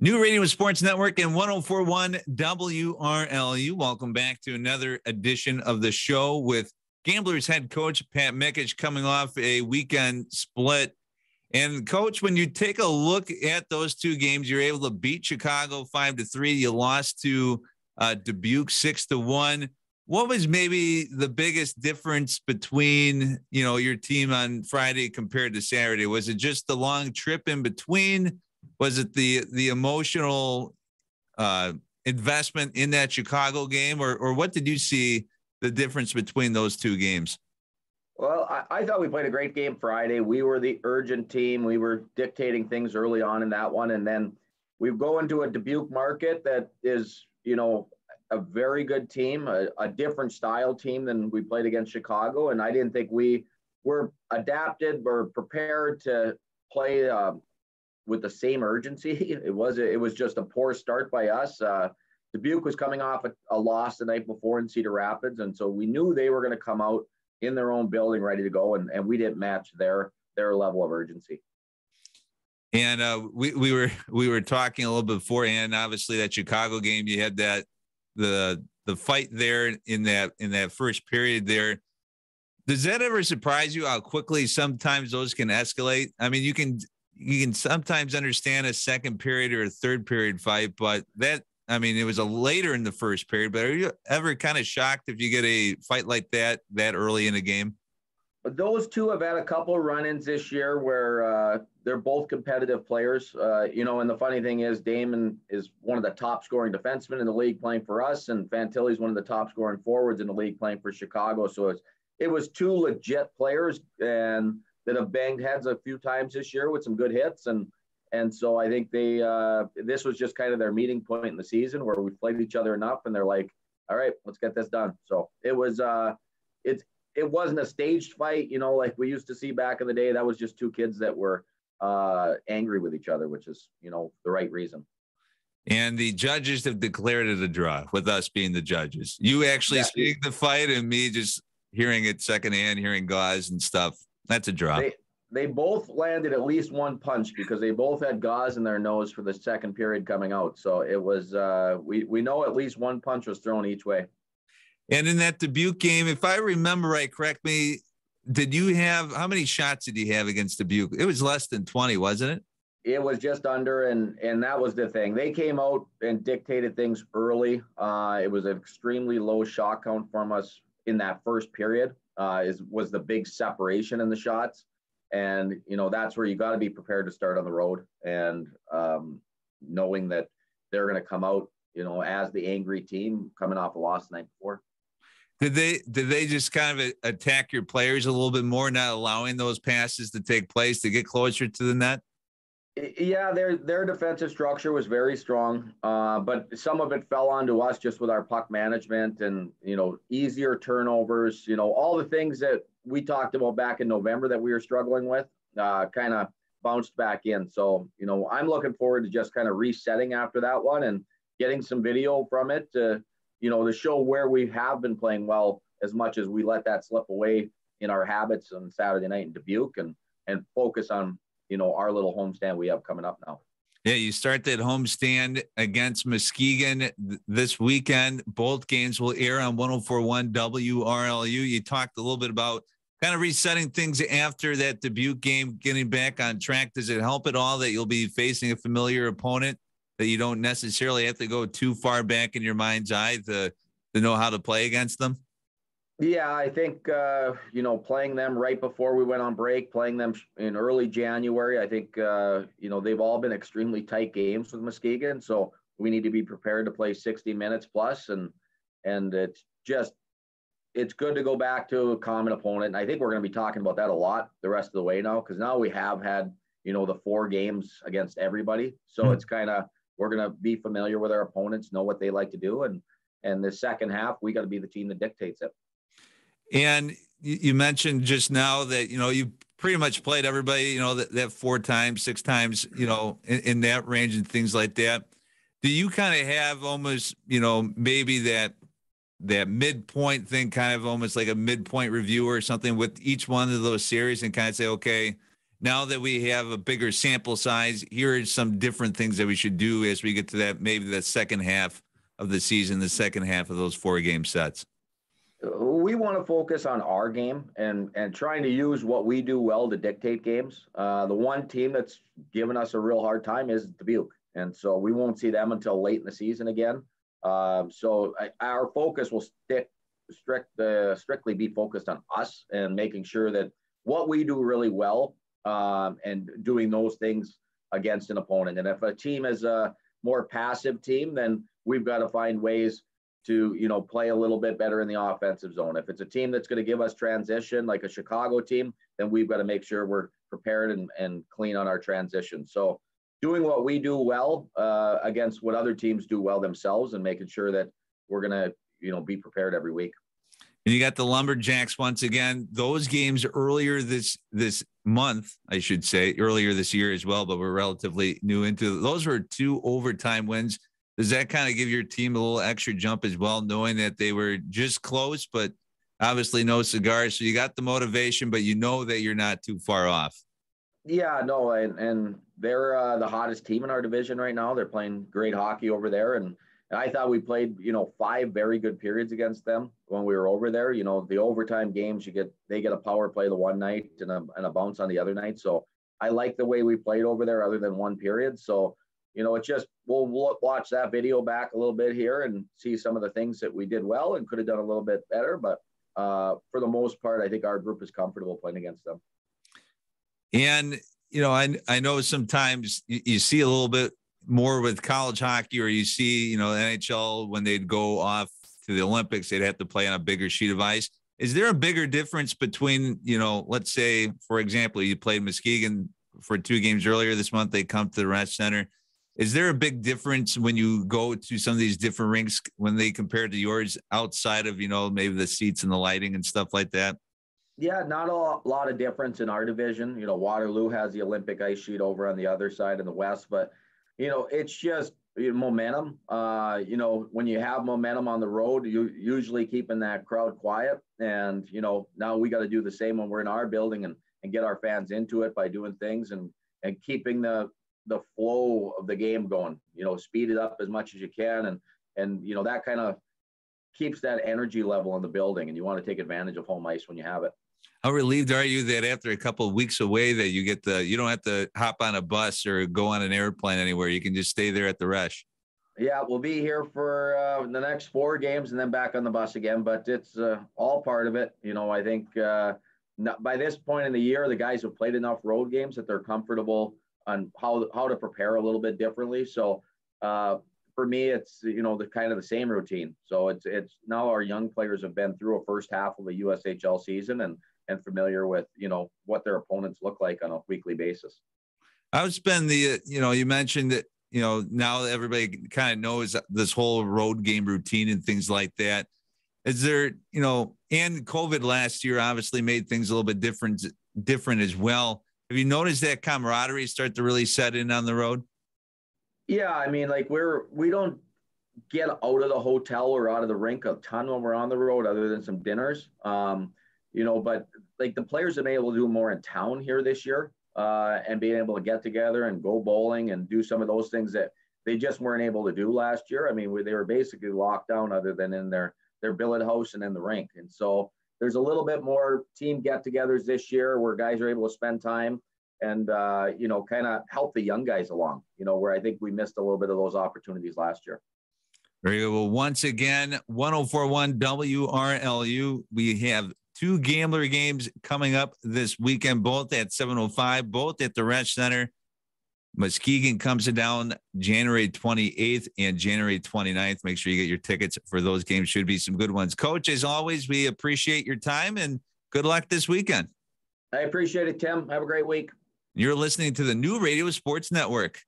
New Radio Sports Network and 1041 WRLU. Welcome back to another edition of the show with Gamblers head coach Pat Mikesch coming off a weekend split. And coach, when you take a look at those two games, you're able to beat Chicago 5-3. You lost to Dubuque 6-1. What was maybe the biggest difference between, your team on Friday compared to Saturday? Was it just the long trip in between? Was it the emotional investment in that Chicago game, or what did you see the difference between those two games? Well, I thought we played a great game Friday. We were the urgent team. We were dictating things early on in that one. And then we go into a Dubuque market that is, a very good team, a different style team than we played against Chicago. And I didn't think we were adapted or prepared to play with the same urgency. It was just a poor start by us. Dubuque was coming off a loss the night before in Cedar Rapids. And so we knew they were going to come out in their own building, ready to go, and we didn't match their level of urgency. And we were talking a little bit beforehand. Obviously, that Chicago game, you had the fight there in that first period there. Does that ever surprise you how quickly sometimes those can escalate? I mean, you can sometimes understand a second period or a third period fight, but it was a later in the first period, but are you ever kind of shocked if you get a fight like that early in a game? But those two have had a couple of run-ins this year where they're both competitive players, and the funny thing is Damon is one of the top scoring defensemen in the league playing for us, and Fantilli's one of the top scoring forwards in the league playing for Chicago. So it was two legit players and that have banged heads a few times this year with some good hits. And so I think this was just kind of their meeting point in the season where we played each other enough and they're like, all right, let's get this done. So it was, it wasn't a staged fight, like we used to see back in the day. That was just two kids that were angry with each other, which is, the right reason. And the judges have declared it a draw with us being the judges. You actually seeing the fight and me just hearing it secondhand, hearing guys and stuff. That's a draw. They both landed at least one punch because they both had gauze in their nose for the second period coming out. So it was, we know at least one punch was thrown each way. And in that Dubuque game, if I remember right, correct me, how many shots did you have against Dubuque? It was less than 20, wasn't it? It was just under, and that was the thing. They came out and dictated things early. It was an extremely low shot count from us in that first period, was the big separation in the shots. And, that's where you got to be prepared to start on the road and knowing that they're going to come out, as the angry team coming off a loss the night before. Did they just kind of attack your players a little bit more, not allowing those passes to take place to get closer to the net? Yeah, their defensive structure was very strong, but some of it fell onto us just with our puck management and, easier turnovers, all the things that we talked about back in November that we were struggling with kind of bounced back in. So, I'm looking forward to just kind of resetting after that one and getting some video from it to show where we have been playing well as much as we let that slip away in our habits on Saturday night in Dubuque and focus on, our little homestand we have coming up now. Yeah, you start that homestand against Muskegon this weekend. Both games will air on 1041 WRLU. You talked a little bit about kind of resetting things after that Dubuque game, getting back on track. Does it help at all that you'll be facing a familiar opponent that you don't necessarily have to go too far back in your mind's eye to know how to play against them? Yeah, I think, playing them right before we went on break, playing them in early January, I think, they've all been extremely tight games with Muskegon. So we need to be prepared to play 60 minutes plus. And it's good to go back to a common opponent. And I think we're going to be talking about that a lot the rest of the way now, because now we have had, the 4 games against everybody. So it's kind of, we're going to be familiar with our opponents, know what they like to do. And the second half, we got to be the team that dictates it. And you mentioned just now that, you pretty much played everybody, that 4 times, 6 times, in that range and things like that. Do you kind of have almost, maybe that midpoint thing, kind of almost like a midpoint review or something with each one of those series and kind of say, okay, now that we have a bigger sample size, here are some different things that we should do as we get to that, maybe the second half of the season, the second half of those 4-game sets? We want to focus on our game and trying to use what we do well to dictate games. The one team that's given us a real hard time is Dubuque. And so we won't see them until late in the season again. So our focus will strictly be focused on us and making sure that what we do really well and doing those things against an opponent. And if a team is a more passive team, then we've got to find ways to, play a little bit better in the offensive zone. If it's a team that's going to give us transition, like a Chicago team, then we've got to make sure we're prepared and clean on our transition. So doing what we do well against what other teams do well themselves and making sure that we're going to, be prepared every week. And you got the Lumberjacks once again. Those games earlier this month, I should say, earlier this year as well, but we're relatively new into those were 2 overtime wins. Does that kind of give your team a little extra jump as well, knowing that they were just close, but obviously no cigars? So you got the motivation, but you know that you're not too far off. Yeah, no, and they're the hottest team in our division right now. They're playing great hockey over there, and I thought we played, 5 very good periods against them when we were over there. The overtime games, they get a power play the one night and a bounce on the other night. So I like the way we played over there, other than one period. So it's just we'll watch that video back a little bit here and see some of the things that we did well and could have done a little bit better. But for the most part, I think our group is comfortable playing against them. And, I know sometimes you see a little bit more with college hockey, or you see, NHL when they'd go off to the Olympics, they'd have to play on a bigger sheet of ice. Is there a bigger difference between, let's say, for example, you played Muskegon for 2 games earlier this month, they come to the Rec Center. Is there a big difference when you go to some of these different rinks when they compare to yours outside of, maybe the seats and the lighting and stuff like that? Yeah, not a lot of difference in our division. Waterloo has the Olympic ice sheet over on the other side in the West, but, it's just momentum. When you have momentum on the road, you usually keeping that crowd quiet. And, now we got to do the same when we're in our building and get our fans into it by doing things and keeping the flow of the game going, speed it up as much as you can. And that kind of keeps that energy level in the building, and you want to take advantage of home ice when you have it. How relieved are you that after a couple of weeks away that you don't have to hop on a bus or go on an airplane anywhere. You can just stay there at the Resch. Yeah, we'll be here for the next 4 games and then back on the bus again, but it's all part of it. I think by this point in the year, the guys have played enough road games that they're comfortable on how to prepare a little bit differently. So for me, it's, the kind of the same routine. So it's now our young players have been through a first half of a USHL season and familiar with, what their opponents look like on a weekly basis. How's been you mentioned that, now everybody kind of knows this whole road game routine and things like that. Is there, and COVID last year obviously made things a little bit different as well. Have you noticed that camaraderie start to really set in on the road? Yeah, I mean, like we don't get out of the hotel or out of the rink a ton when we're on the road, other than some dinners. But like the players have been able to do more in town here this year, and being able to get together and go bowling and do some of those things that they just weren't able to do last year. I mean, they were basically locked down other than in their billet house and in the rink. And so there's a little bit more team get-togethers this year where guys are able to spend time and, kind of help the young guys along, where I think we missed a little bit of those opportunities last year. Very good. Well, once again, 1041 WRLU, we have 2 Gambler games coming up this weekend, both at 7:05, both at the Rec Center. Muskegon comes down January 28th and January 29th. Make sure you get your tickets for those games. Should be some good ones. Coach, as always, we appreciate your time and good luck this weekend. I appreciate it, Tim. Have a great week. You're listening to the New Radio Sports Network.